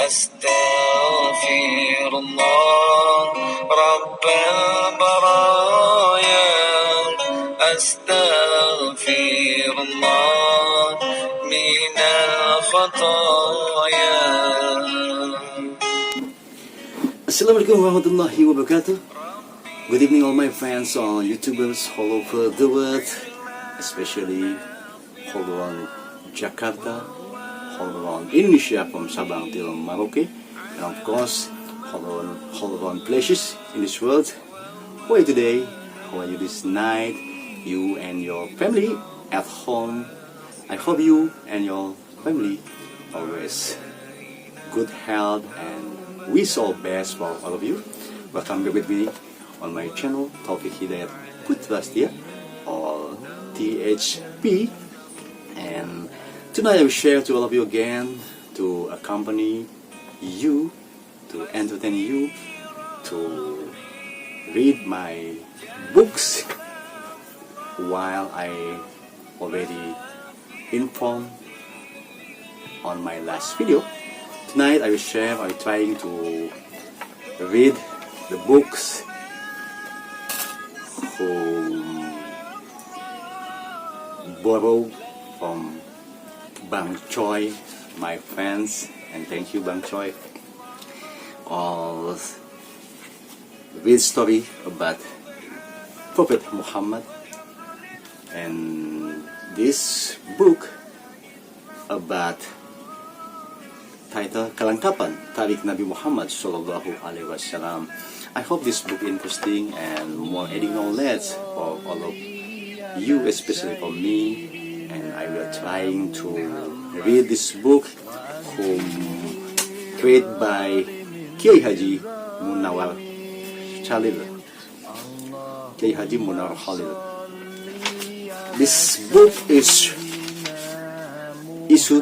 أستغفر الله رب البرايا أستغفر الله من الخطايا. Assalamualaikum warahmatullahi wabarakatuh. Good evening all my friends, all YouTubers all over the world, especially all around Jakarta, all around Indonesia from Sabang till Merauke, and of course all around places in this world. How are you today? How are you this night? You and your family at home. I hope you and your family always good health and wish all best for all of you. Welcome back with me on my channel Taufik Hidayat Putra Setia or THP, and tonight I will share to all of you again to accompany you, to entertain you, to read my books while I already informed on my last video. Tonight I will share, I'm trying to read the books who borrow from Bang Choi, my friends, and thank you Bang Choi. All read story about Prophet Muhammad, and this book about title Kelengkapan Tarikh Nabi Muhammad Sallallahu Alaihi Wasallam. I hope this book interesting and more adding knowledge for all of you, especially for me. And I will trying to read this book, created by Kiai Haji Munawar Khalil. Kiai Haji Munawar Khalil. This book is issued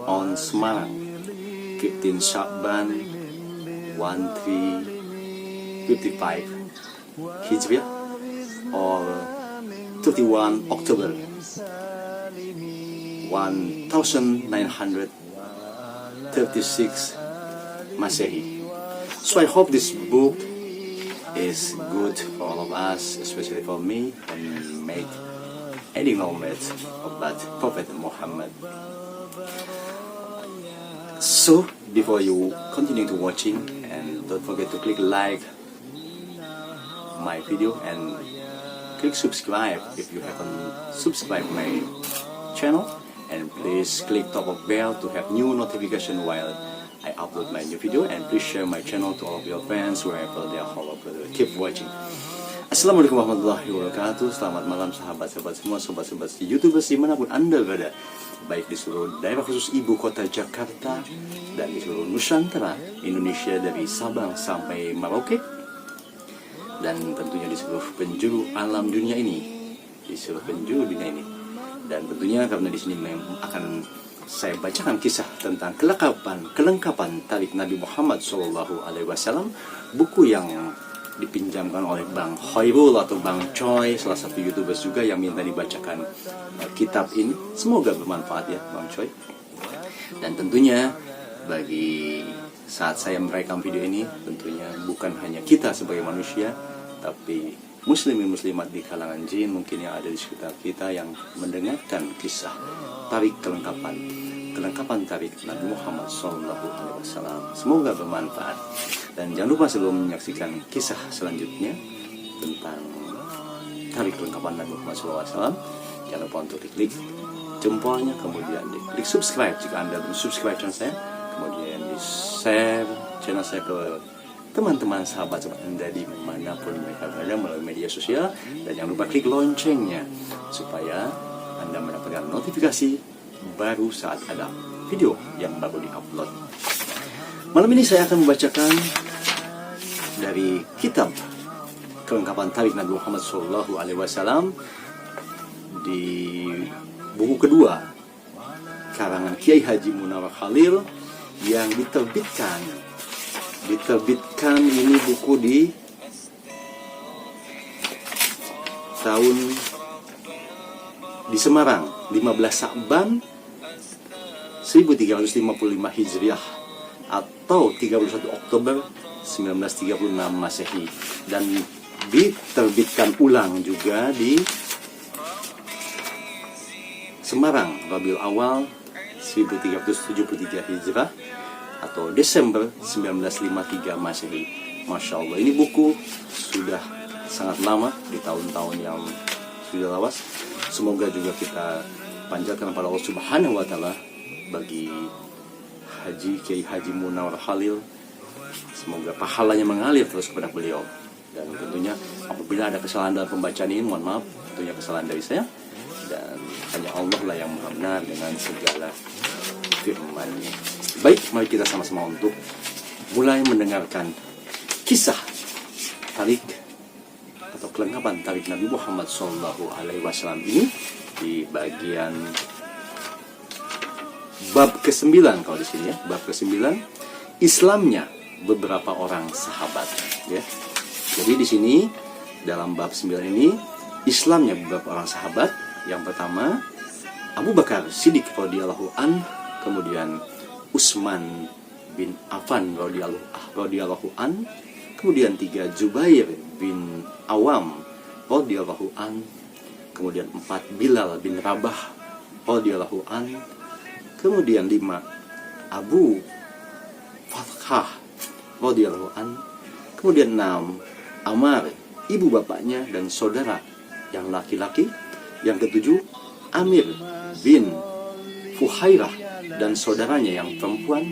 on Semarang, 15 Sya'ban 1355 Hijriah or 31 October 1936 Masehi. So I hope this book is good for all of us, especially for me, and make adding knowledge about Prophet Muhammad. So before you continue to watching, and don't forget to click like my video and click subscribe if you haven't subscribed my channel, and please click top of bell to have new notification while I upload my new video, and please share my channel to all of your friends wherever they are all over the world. Keep watching. Assalamualaikum warahmatullahi wabarakatuh. Selamat malam sahabat-sahabat semua, sobat-sobat YouTubers dimanapun Anda berada, baik di seluruh daerah khusus ibu kota Jakarta dan di seluruh Nusantara Indonesia, dari Sabang sampai Merauke, dan tentunya di seluruh penjuru alam dunia ini, di seluruh penjuru dunia ini. Dan tentunya karena di sini akan saya bacakan kisah tentang kelengkapan tarikh Nabi Muhammad Sallallahu Alaihi Wasallam, buku yang dipinjamkan oleh Bang Hoirul atau Bang Choi, salah satu YouTubers juga yang minta dibacakan kitab ini. Semoga bermanfaat ya Bang Choi. Dan tentunya bagi saat saya merekam video ini, tentunya bukan hanya kita sebagai manusia, tapi muslimin muslimat di kalangan jin mungkin yang ada di sekitar kita yang mendengarkan kisah kelengkapan tarikh Nabi Muhammad Sallallahu Alaihi Wasallam. Semoga bermanfaat. Dan jangan lupa sebelum menyaksikan kisah selanjutnya tentang tarikh kelengkapan Nabi Muhammad SAW, jangan lupa untuk diklik jempolnya, kemudian diklik subscribe jika Anda belum subscribe channel saya, kemudian di share channel saya ke teman-teman sahabat-sahabat Anda dimanapun mereka berada melalui media sosial, dan jangan lupa klik loncengnya supaya Anda mendapatkan notifikasi baru saat ada video yang baru diupload. Malam ini saya akan membacakan dari kitab Kelengkapan Tarikh Nabi Muhammad Sallallahu Alaihi Wasallam di buku kedua karangan Kiai Haji Munawar Khalil yang diterbitkan ini buku di tahun di Semarang 15 Sya'ban 1355 Hijriah atau 31 Oktober 1936 Masehi, dan diterbitkan ulang juga di Semarang Rabiul Awal 1373 Hijrah atau Desember 1953 Masehi. Masya Allah, ini buku sudah sangat lama, di tahun-tahun yang sudah lawas. Semoga juga kita panjatkan kepada Allah Subhanahu wa Ta'ala bagi Kiai Haji Munawar Khalil. Semoga pahalanya mengalir terus kepada beliau. Dan tentunya apabila ada kesalahan dalam pembacaan ini, mohon maaf, tentunya kesalahan dari saya. Dan hanya Allah lah yang maha benar dengan segala firman-Nya. Baik, mari kita sama-sama untuk mulai mendengarkan kisah tarik atau kelengkapan tarik Nabi Muhammad SAW ini di bagian bab ke-9 kalau di sini ya, bab ke-9, Islamnya beberapa orang sahabat ya. Jadi di sini dalam bab 9 ini Islamnya beberapa orang sahabat. Yang pertama Abu Bakar Siddiq radhiyallahu an, kemudian Utsman bin Affan radhiyallahu an, kemudian 3 Jubair bin Awam radhiyallahu an, kemudian 4 Bilal bin Rabah radhiyallahu an, kemudian 5 Abu Fathah radhiyallahu an, kemudian 6 Amar, ibu bapaknya dan saudara yang laki-laki, yang ke-7 Amir bin Fuhairah dan saudaranya yang perempuan,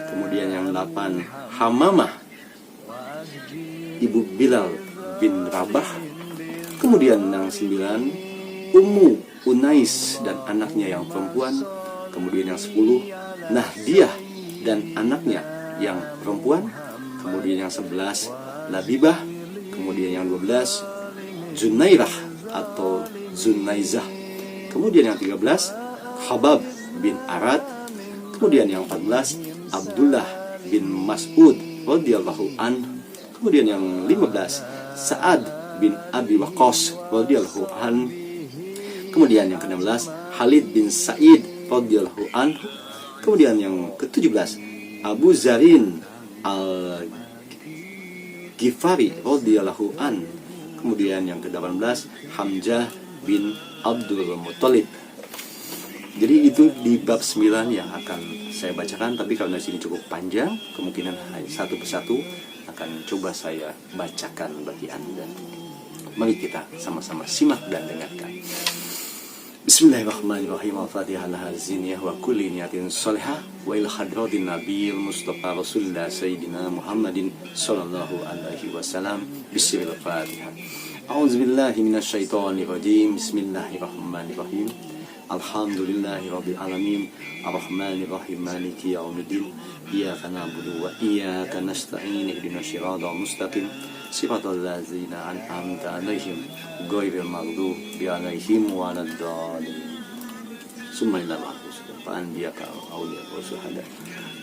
kemudian yang 8 Hamamah ibu Bilal bin Rabah, kemudian yang 9 Ummu Unais dan anaknya yang perempuan, kemudian yang 10 Nahdiyah dan anaknya yang perempuan, kemudian yang 11 Labibah, kemudian yang 12 Junairah atau Zunaizah, kemudian yang 13 Khabab bin Arad, kemudian yang 14 Abdullah bin Mas'ud radhiyallahu an, kemudian yang 15 Sa'ad bin Abi Waqqas radhiyallahu an, kemudian yang ke-16 Khalid bin Sa'id radhiyallahu an, kemudian yang ke-17 Abu Zarin al-Ghifari radhiyallahu an, kemudian yang ke-18 Hamzah bin Abdul Muttalib. Jadi itu di bab 9 yang akan saya bacakan, tapi karena sini cukup panjang, kemungkinan satu persatu akan coba saya bacakan bagi Anda. Mari kita sama-sama simak dan dengarkan. Bismillahirrahmanirrahim. Al-Fatihah laha ziniyah wa kulli niyatin salihah wa ila hadratin nabiyil mustafa rasulillah sayyidina Muhammadin sallallahu alaihi wasallam. Bismillahirrahmanirrahim. A'udzubillahi minasyaitonir rajim. Bismillahirrahmanirrahim. Alhamdulillahi rabbil alamin. Arrahmanir rahim. Maliki yaumiddin. Iyyaka na'budu wa iyyaka nasta'in. Ihdinas siratal mustaqim. Siratal ladzina an'amta 'alaihim ghairil maghdubi 'alaihim waladdallin. Summa inna ma'al anbiya'a awliya wa syuhada.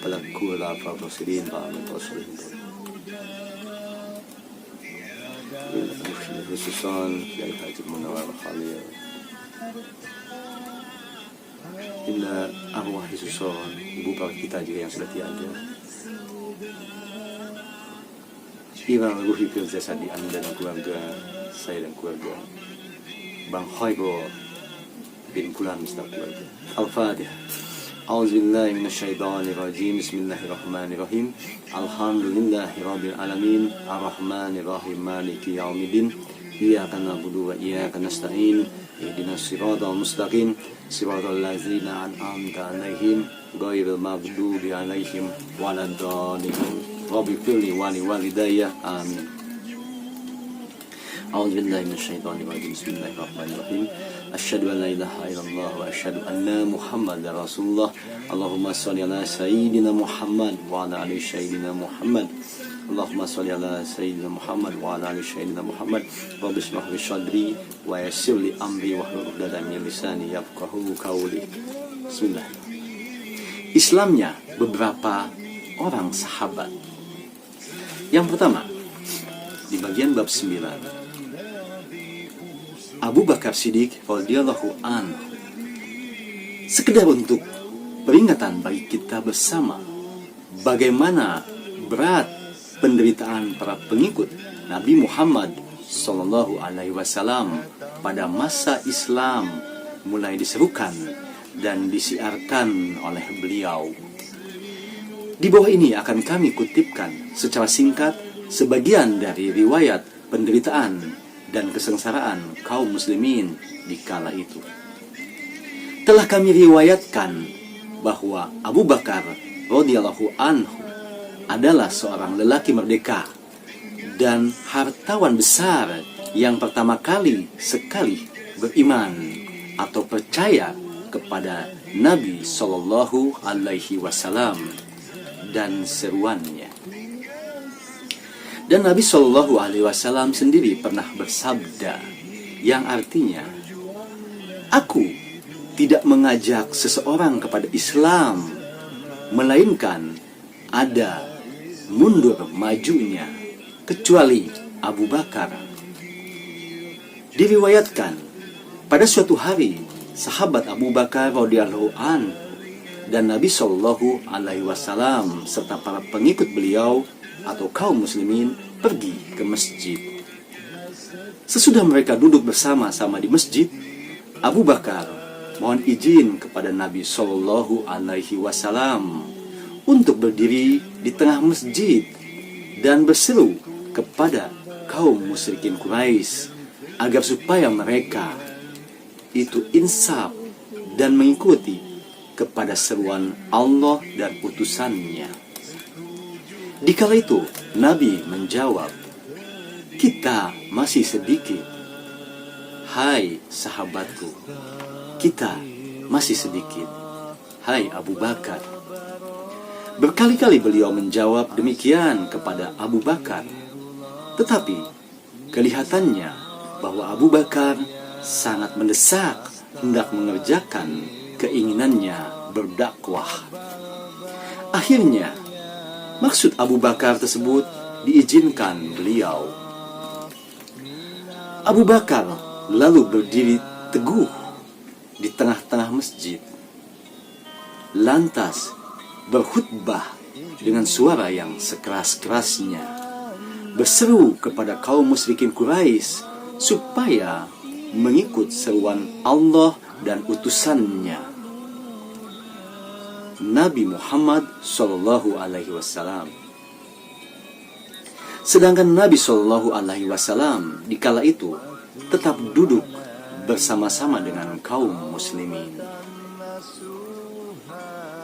Falakul afasirin fa'amutasirin. Khususan Kiai Haji Munawar Khalil. Illa arwah susun ibu bapak kita juga yang sudah tiada. Ilang ruhi fil jasadi Anda dan keluarga saya dan keluarga Bang Hoibo bin Fulan Mustaq keluarga. Al-Fatihah. A'udzubillahi minasyaitonir rajim. Bismillahirrahmanirrahim. Alhamdulillahi rabbil alamin. Arrahmanir rahim. Maliki yaumiddin. Iyyaka na'budu wa iyyaka nasta'in. Ihdinas siratal mustaqim. Siratal ladzina an'amta 'alaihim ghairil maghdubi 'alaihim waladdallin. Rabbi firli wali walidayya. Amin. A'udzubillahi minasyaitonir rajim. Bismillahirrahmanirrahim. Asyhadu an la ilaha illallah wa asyhadu anna Muhammadar Rasulullah. Allahumma shalli ala sayyidina Muhammad wa ala ali sayyidina Muhammad. Allahumma shalli ala sayyidina Muhammad wa ala ali sayyidina Muhammad. Rabbi shrah li sadri wa yassir li amri wahlul 'uqdatam min lisani yafqahu qawli. Bismillah. Islamnya beberapa orang sahabat. Yang pertama, di bagian bab 9, Abu Bakar Siddiq radhiyallahu anhu, sekedar untuk peringatan bagi kita bersama bagaimana berat penderitaan para pengikut Nabi Muhammad Sallallahu Alaihi Wasallam pada masa Islam mulai diserukan dan disiarkan oleh beliau. Di bawah ini akan kami kutipkan secara singkat sebagian dari riwayat penderitaan dan kesengsaraan kaum muslimin di kala itu. Telah kami riwayatkan bahwa Abu Bakar radhiyallahu anhu adalah seorang lelaki merdeka dan hartawan besar yang pertama kali sekali beriman atau percaya kepada Nabi Sallallahu Alaihi Wasallam dan seruannya. Dan Nabi Sallallahu Alaihi Wasallam sendiri pernah bersabda yang artinya, aku tidak mengajak seseorang kepada Islam melainkan ada mundur majunya kecuali Abu Bakar. Diriwayatkan pada suatu hari sahabat Abu Bakar radhiyallahu an dan Nabi Shallallahu Alaihi Wasallam serta para pengikut beliau atau kaum muslimin pergi ke masjid. Sesudah mereka duduk bersama-sama di masjid, Abu Bakar mohon izin kepada Nabi Shallallahu Alaihi Wasallam untuk berdiri di tengah masjid dan berseru kepada kaum musyrikin Quraisy agar supaya mereka itu insaf dan mengikuti kepada seruan Allah dan utusannya. Di kala itu Nabi menjawab, kita masih sedikit. Hai sahabatku, kita masih sedikit. Hai Abu Bakar. Berkali-kali beliau menjawab demikian kepada Abu Bakar. Tetapi kelihatannya bahwa Abu Bakar sangat mendesak hendak mengerjakan keinginannya berdakwah. Akhirnya maksud Abu Bakar tersebut diizinkan beliau. Abu Bakar lalu berdiri teguh di tengah-tengah masjid, lantas berkhutbah dengan suara yang sekeras-kerasnya, berseru kepada kaum musyrikin Quraisy supaya mengikut seruan Allah dan utusannya, Nabi Muhammad Sallallahu Alaihi Wasallam. Sedangkan Nabi Sallallahu Alaihi Wasallam di kala itu tetap duduk bersama-sama dengan kaum muslimin.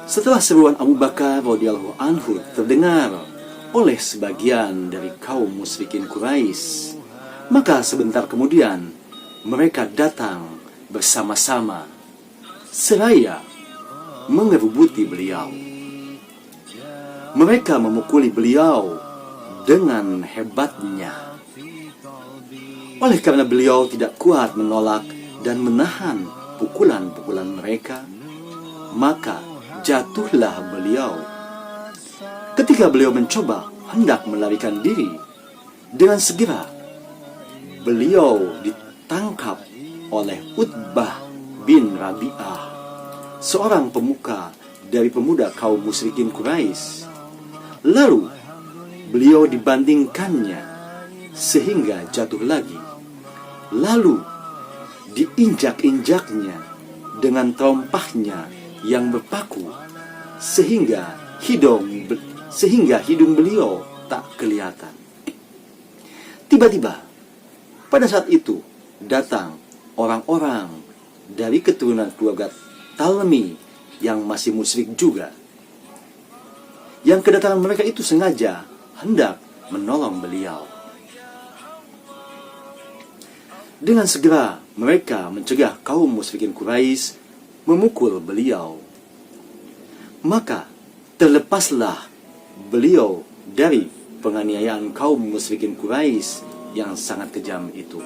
Setelah seruan Abu Bakar radhiyallahu anhu terdengar oleh sebagian dari kaum musyrikin Quraisy, maka sebentar kemudian mereka datang bersama-sama seraya mengerubuti beliau. Mereka memukuli beliau dengan hebatnya. Oleh karena beliau tidak kuat menolak dan menahan pukulan-pukulan mereka, maka jatuhlah beliau. Ketika beliau mencoba hendak melarikan diri, dengan segera beliau ditangkap oleh Utbah bin Rabi'ah, seorang pemuka dari pemuda kaum musyrikin Quraisy. Lalu beliau dibandingkannya sehingga jatuh lagi. Lalu diinjak-injaknya dengan terompahnya yang berpaku sehingga hidung beliau tak kelihatan. Tiba-tiba pada saat itu datang orang-orang dari keturunan keluarga Talmi yang masih musyrik juga, yang kedatangan mereka itu sengaja hendak menolong beliau. Dengan segera mereka mencegah kaum musyrikin Quraisy memukul beliau. Maka terlepaslah beliau dari penganiayaan kaum musyrikin Quraisy yang sangat kejam itu.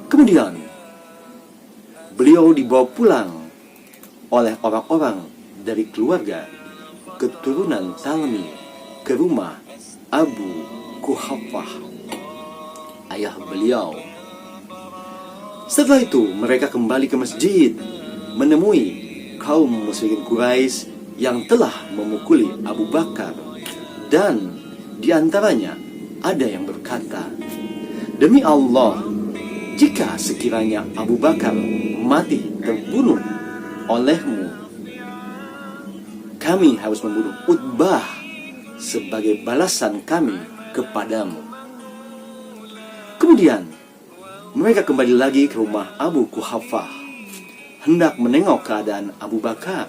Kemudian beliau dibawa pulang oleh orang-orang dari keluarga keturunan Talmi ke rumah Abu Quhafah, ayah beliau. Setelah itu mereka kembali ke masjid menemui kaum musyrikin Quraisy yang telah memukuli Abu Bakar, dan di antaranya ada yang berkata, "Demi Allah, jika sekiranya Abu Bakar mati terbunuh olehmu, kami harus membunuh Utbah sebagai balasan kami kepadamu." Kemudian mereka kembali lagi ke rumah Abu Quhafah, hendak menengok keadaan Abu Bakar,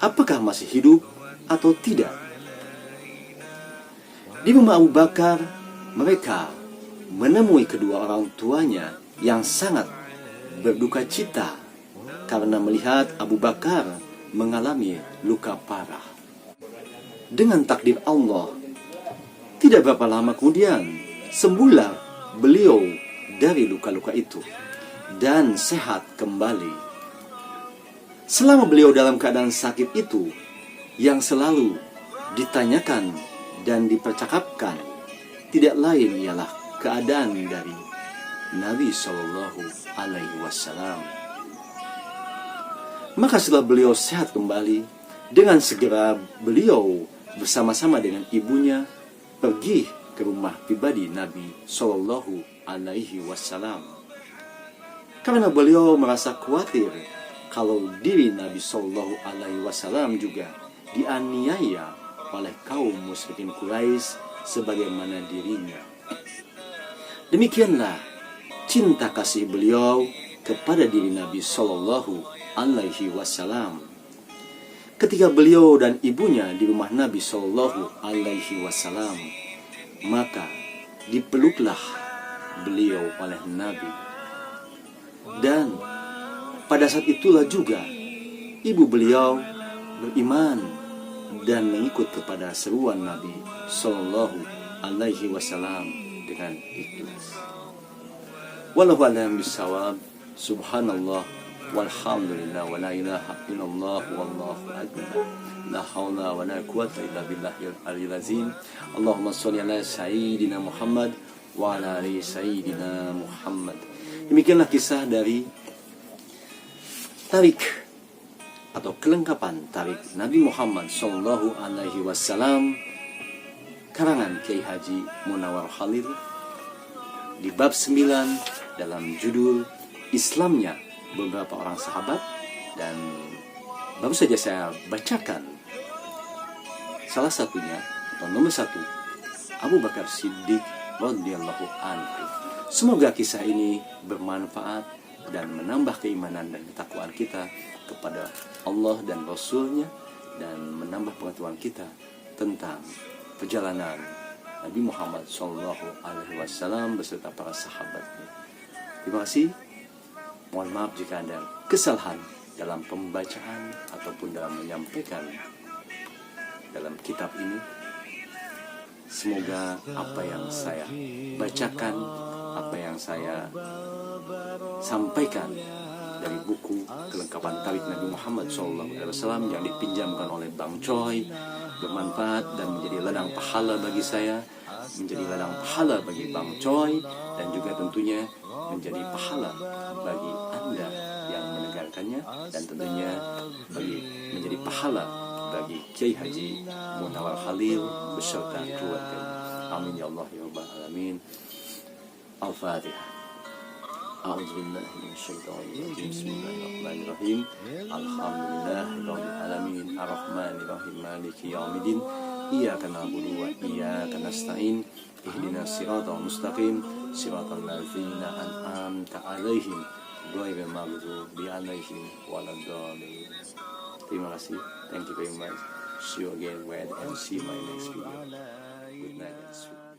apakah masih hidup atau tidak. Di rumah Abu Bakar, mereka menemui kedua orang tuanya yang sangat berduka cita karena melihat Abu Bakar mengalami luka parah. Dengan takdir Allah, tidak berapa lama kemudian sembuhlah beliau dari luka-luka itu dan sehat kembali. Selama beliau dalam keadaan sakit itu, yang selalu ditanyakan dan dipercakapkan tidak lain ialah keadaan dari Nabi Shallallahu Alaihi Wasallam. Maka setelah beliau sehat kembali, dengan segera beliau bersama-sama dengan ibunya pergi ke rumah pribadi Nabi Shallallahu Alaihi Wasallam, karena beliau merasa khawatir kalau diri Nabi Shallallahu Alaihi Wasallam juga dianiaya oleh kaum musyrikin Quraisy sebagaimana dirinya. Demikianlah cinta kasih beliau kepada diri Nabi Shallallahu Alaihi Wasallam. Ketika beliau dan ibunya di rumah Nabi Shallallahu Alaihi Wasallam, maka dipeluklah beliau oleh Nabi. Dan pada saat itulah juga ibu beliau beriman dan mengikut kepada seruan Nabi Sallallahu Alaihi Wasallam dengan ikhlas. Wallahu a'lam bishawab. Subhanallah walhamdulillah wa la ilaha illallah wallahu akbar. La haula wa la quwwata illa billahil aliyyil azim. Allahumma shalli ala sayyidina Muhammad wa ala ali sayyidina Muhammad. Demikianlah kisah dari tarik atau kelengkapan tarik Nabi Muhammad Sallallahu Alaihi Wasallam, karangan Kiai Haji Munawar Khalil, di bab 9 dalam judul Islamnya beberapa orang sahabat. Dan baru saja saya bacakan salah satunya atau nomor 1, Abu Bakar Siddiq radhiyallahu anhu. Semoga kisah ini bermanfaat dan menambah keimanan dan ketakwaan kita kepada Allah dan Rasul-Nya, dan menambah pengetahuan kita tentang perjalanan Nabi Muhammad Shallallahu Alaihi Wasallam beserta para sahabatnya. Terima kasih. Mohon maaf jika ada kesalahan dalam pembacaan ataupun dalam menyampaikan dalam kitab ini. Semoga apa yang saya bacakan, apa yang saya sampaikan dari buku kelengkapan tarik Nabi Muhammad SAW yang dipinjamkan oleh Bang Choi bermanfaat dan menjadi ladang pahala bagi saya, menjadi ladang pahala bagi Bang Choi, dan juga tentunya menjadi pahala bagi Anda yang mendengarkannya, dan tentunya menjadi pahala bagi Kiai Haji Munawar Khalil beserta keluarga. Amin ya Allah ya Rabbal Alamin. Al-Fatihah. A'udzubillahi minasyaitonirrajim. Bismillahirrahmanirrahim. Alhamdulillahirabbil alamin. Arrahmanirrahim. Maliki yaumiddin. Iyyaka na'budu wa iyyaka nasta'in. Ihdinas siratal mustaqim. Siratal ladzina an'amta 'alaihim ghairil maghdubi 'alaihim waladdallin. Terima kasih. Thank you very much. See you again when and see my next video. Good night and sweet.